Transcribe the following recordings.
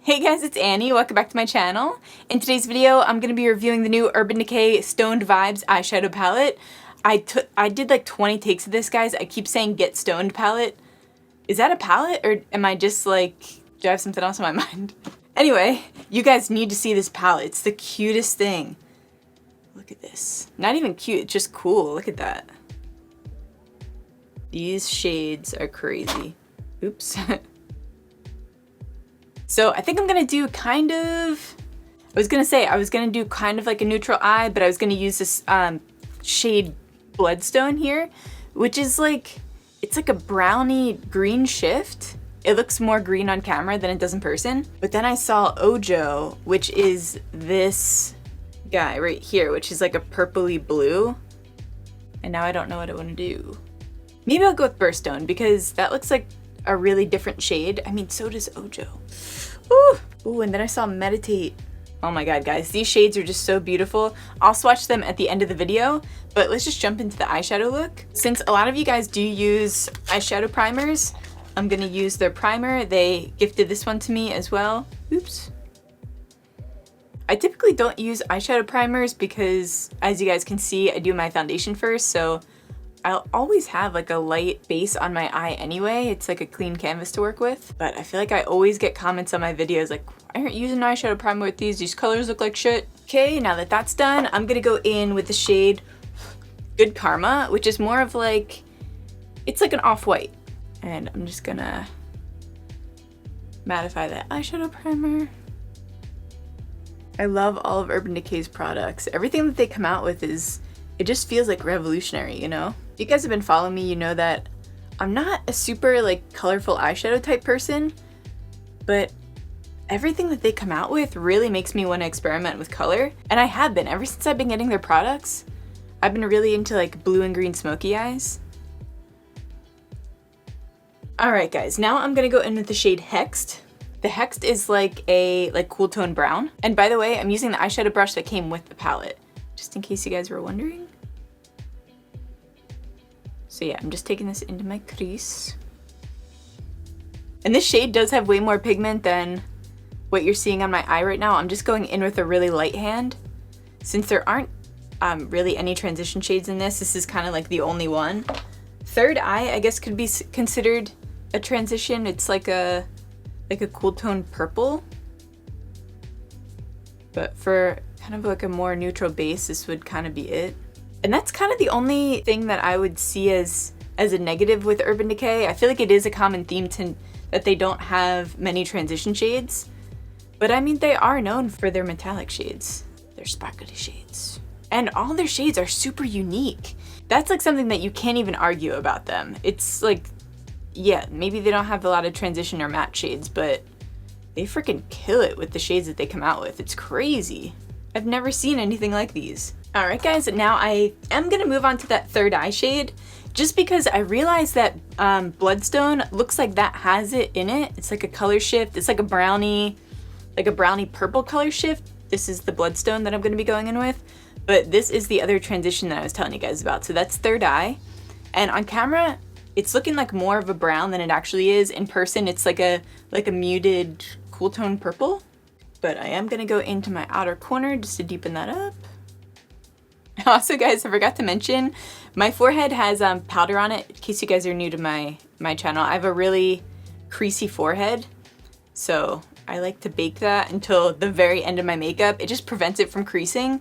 Hey guys, it's Annie. Welcome back to my channel. In today's video, I'm going to be reviewing the new Urban Decay Stoned Vibes eyeshadow palette. I did like 20 takes of this, guys. I keep saying get stoned palette. Is that a palette or am I just like, do I have something else in my mind? Anyway, you guys need to see this palette. It's the cutest thing. Look at this. Not even cute, it's just cool. Look at that. These shades are crazy. Oops. So I think I'm gonna do kind of, I was gonna do kind of like a neutral eye, but I was gonna use this shade Bloodstone here, which is like, it's like a brownie green shift. It looks more green on camera than it does in person. But then I saw Ojo, which is this guy right here, which is like a purpley blue. And now I don't know what I wanna do. Maybe I'll go with Burstone because that looks like a really different shade. I mean, so does Ojo. Ooh. Ooh, and then I saw Meditate. Oh my god, guys, these shades are just so beautiful. I'll swatch them at the end of the video, but let's just jump into the eyeshadow look. Since a lot of you guys do use eyeshadow primers, I'm gonna use their primer. They gifted this one to me as well. Oops. I typically don't use eyeshadow primers because, as you guys can see, I do my foundation first, so I'll always have like a light base on my eye anyway. It's like a clean canvas to work with. But I feel like I always get comments on my videos like, why aren't you using eyeshadow primer with these? These colors look like shit. Okay, now that that's done, I'm gonna go in with the shade Good Karma, which is more of like, it's like an off-white. And I'm just gonna mattify that eyeshadow primer. I love all of Urban Decay's products. Everything that they come out with it just feels like revolutionary, you know? If you guys have been following me, you know that I'm not a super like colorful eyeshadow type person, but everything that they come out with really makes me want to experiment with color. And I have been, ever since I've been getting their products. I've been really into like blue and green smoky eyes. Alright guys, now I'm gonna go in with the shade Hexed. The Hexed is like a cool tone brown. And by the way, I'm using the eyeshadow brush that came with the palette, just in case you guys were wondering. So yeah, I'm just taking this into my crease. And this shade does have way more pigment than what you're seeing on my eye right now. I'm just going in with a really light hand. Since there aren't really any transition shades in this, this is kind of like the only one. Third Eye, I guess, could be considered a transition. It's like a cool tone purple. But for kind of like a more neutral base, this would kind of be it. And that's kind of the only thing that I would see as a negative with Urban Decay. I feel like it is a common theme that they don't have many transition shades. But I mean, they are known for their metallic shades, their sparkly shades. And all their shades are super unique. That's like something that you can't even argue about them. It's like, yeah, maybe they don't have a lot of transition or matte shades, but they freaking kill it with the shades that they come out with. It's crazy. I've never seen anything like these. All right, guys, now I am gonna move on to that Third Eye shade just because I realized that Bloodstone looks like that has it in it. It's like a color shift. It's like a brownie purple color shift. This is the Bloodstone that I'm gonna be going in with, but this is the other transition that I was telling you guys about. So that's Third Eye. And on camera, it's looking like more of a brown than it actually is. In person, it's like a muted cool tone purple. But I am gonna go into my outer corner just to deepen that up. Also, guys, I forgot to mention, my forehead has powder on it. In case you guys are new to my channel, I have a really creasy forehead. So I like to bake that until the very end of my makeup. It just prevents it from creasing.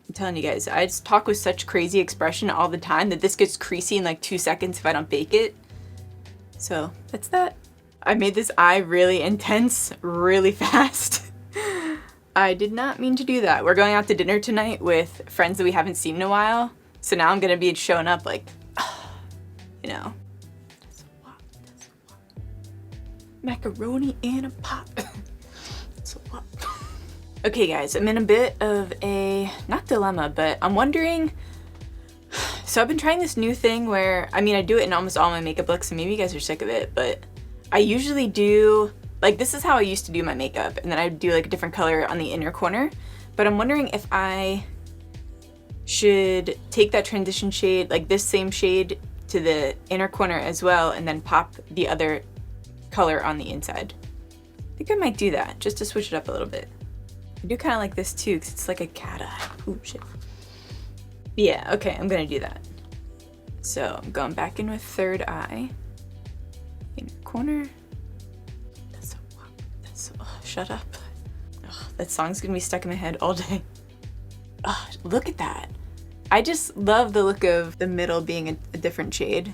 I'm telling you guys, I just talk with such crazy expression all the time that this gets creasy in like 2 seconds if I don't bake it. So that's that. I made this eye really intense, really fast. I did not mean to do that. We're going out to dinner tonight with friends that we haven't seen in a while. So now I'm gonna be showing up like, you know. Macaroni in a pot. That's a lot. Okay guys, I'm in a bit of a, not dilemma, but I'm wondering, so I've been trying this new thing where, I mean, I do it in almost all my makeup looks, and maybe you guys are sick of it, but I usually do, like, this is how I used to do my makeup, and then I would do like a different color on the inner corner. But I'm wondering if I should take that transition shade, like this same shade, to the inner corner as well, and then pop the other color on the inside. I think I might do that just to switch it up a little bit. I do kind of like this too because it's like a cat eye. Ooh, shit. Yeah, okay, I'm gonna do that. So I'm going back in with third eye. Inner corner. That's so, oh, shut up. Oh, that song's gonna be stuck in my head all day. Oh, look at that. I just love the look of the middle being a different shade.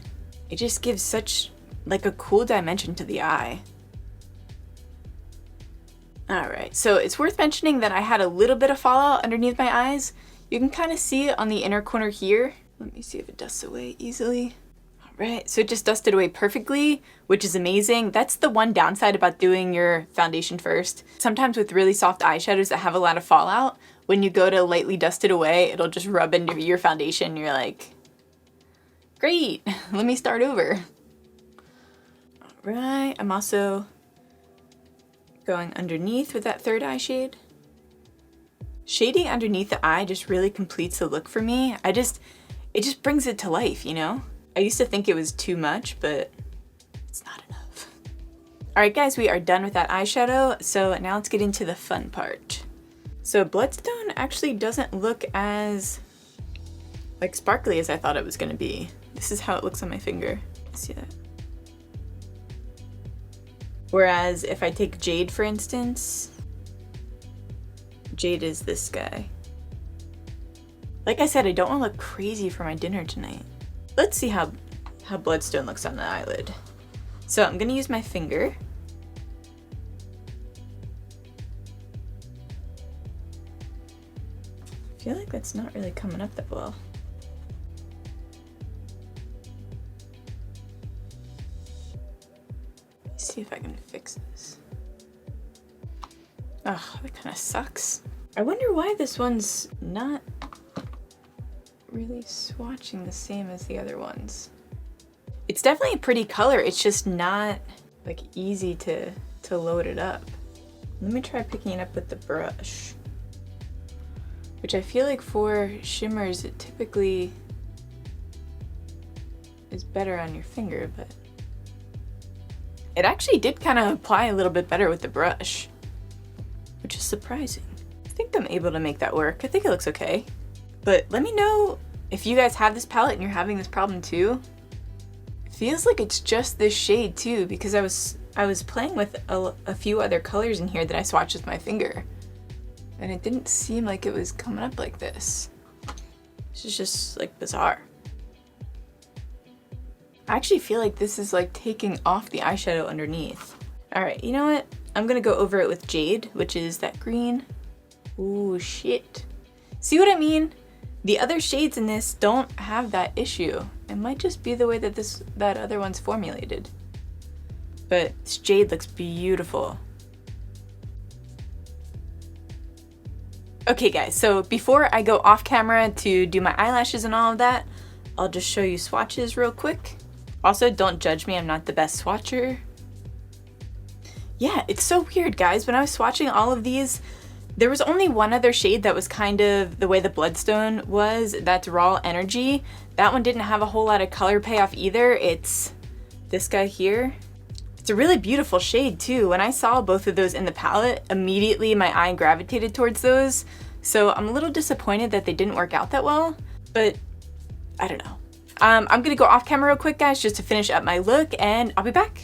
It just gives such like a cool dimension to the eye. All right, so it's worth mentioning that I had a little bit of fallout underneath my eyes. You can kind of see it on the inner corner here. Let me see if it dusts away easily. All right, so it just dusted away perfectly, which is amazing. That's the one downside about doing your foundation first. Sometimes with really soft eyeshadows that have a lot of fallout, when you go to lightly dust it away, it'll just rub into your foundation. You're like, great, let me start over. All right, I'm also going underneath with that third eye shade. Shading underneath the eye just really completes the look for me. It just brings it to life, you know? I used to think it was too much, but it's not enough. All right, guys, we are done with that eyeshadow. So now let's get into the fun part. So Bloodstone actually doesn't look as like sparkly as I thought it was gonna be. This is how it looks on my finger. See that? Whereas if I take Jade, for instance, Jade is this guy. Like I said, I don't want to look crazy for my dinner tonight. Let's see how Bloodstone looks on the eyelid. So I'm gonna use my finger. I feel like that's not really coming up that well. Let's see if I can fix this. Oh, that kind of sucks. I wonder why this one's not really swatching the same as the other ones. It's definitely a pretty color, it's just not like easy to load it up. Let me try picking it up with the brush. Which I feel like for shimmers it typically is better on your finger, but it actually did kind of apply a little bit better with the brush, which is surprising. I think I'm able to make that work. I think it looks okay. But let me know if you guys have this palette and you're having this problem too. It feels like it's just this shade too, because I was playing with a few other colors in here that I swatched with my finger, and it didn't seem like it was coming up like this. This is just like bizarre. I actually feel like this is like taking off the eyeshadow underneath. All right, you know what? I'm gonna go over it with Jade, which is that green. Ooh, shit. See what I mean? The other shades in this don't have that issue. It might just be the way that that other one's formulated. But this Jade looks beautiful. Okay guys, so before I go off camera to do my eyelashes and all of that, I'll just show you swatches real quick. Also, don't judge me, I'm not the best swatcher. Yeah, it's so weird, guys. When I was swatching all of these, there was only one other shade that was kind of the way the Bloodstone was. That's Raw Energy. That one didn't have a whole lot of color payoff either. It's this guy here. It's a really beautiful shade too. When I saw both of those in the palette, immediately my eye gravitated towards those. So I'm a little disappointed that they didn't work out that well, but I don't know. I'm gonna go off camera real quick, guys, just to finish up my look, and I'll be back.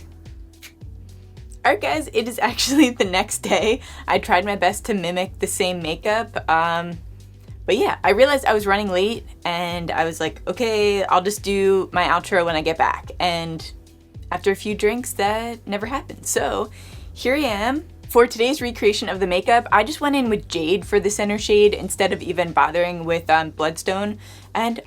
Alright guys, it is actually the next day. I tried my best to mimic the same makeup, but yeah, I realized I was running late, and I was like, okay, I'll just do my outro when I get back. And after a few drinks, that never happened. So here I am. For today's recreation of the makeup, I just went in with Jade for the center shade instead of even bothering with Bloodstone, and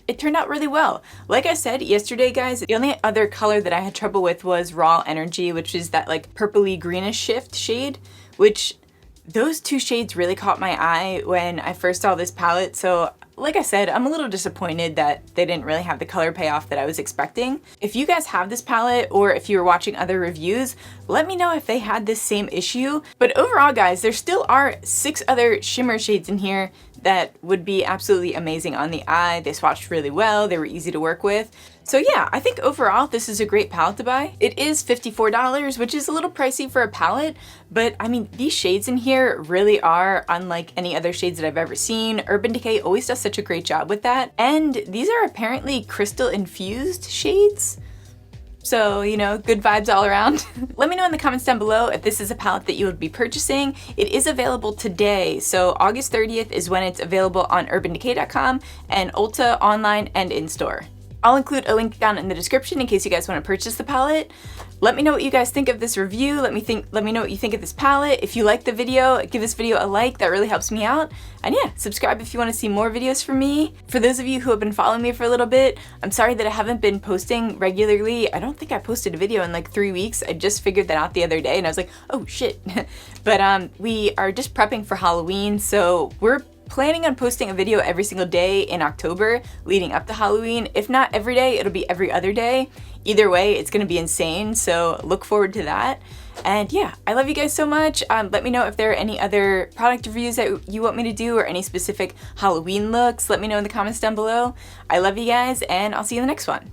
it turned out really well. Like I said yesterday, guys, the only other color that I had trouble with was Raw Energy, which is that like purpley greenish shift shade, which those two shades really caught my eye when I first saw this palette. So like I said, I'm a little disappointed that they didn't really have the color payoff that I was expecting. If you guys have this palette, or if you were watching other reviews, let me know if they had this same issue. But overall, guys, there still are 6 other shimmer shades in here that would be absolutely amazing on the eye. They swatched really well, they were easy to work with. So yeah, I think overall this is a great palette to buy. It is $54, which is a little pricey for a palette, but I mean, these shades in here really are unlike any other shades that I've ever seen. Urban Decay always does such a great job with that. And these are apparently crystal infused shades. So, you know, good vibes all around. Let me know in the comments down below if this is a palette that you would be purchasing. It is available today, so August 30th is when it's available on UrbanDecay.com and Ulta online and in-store. I'll include a link down in the description in case you guys want to purchase the palette. Let me know what you guys think of this review. Let me know what you think of this palette. If you like the video, give this video a like. That really helps me out. And yeah, subscribe if you want to see more videos from me. For those of you who have been following me for a little bit, I'm sorry that I haven't been posting regularly. I don't think I posted a video in like 3 weeks. I just figured that out the other day and I was like, oh shit. But we are just prepping for Halloween, so we're planning on posting a video every single day in October leading up to Halloween. If not every day, it'll be every other day. Either way, it's gonna be insane, so look forward to that. And yeah, I love you guys so much. Let me know if there are any other product reviews that you want me to do or any specific Halloween looks. Let me know in the comments down below. I love you guys, and I'll see you in the next one.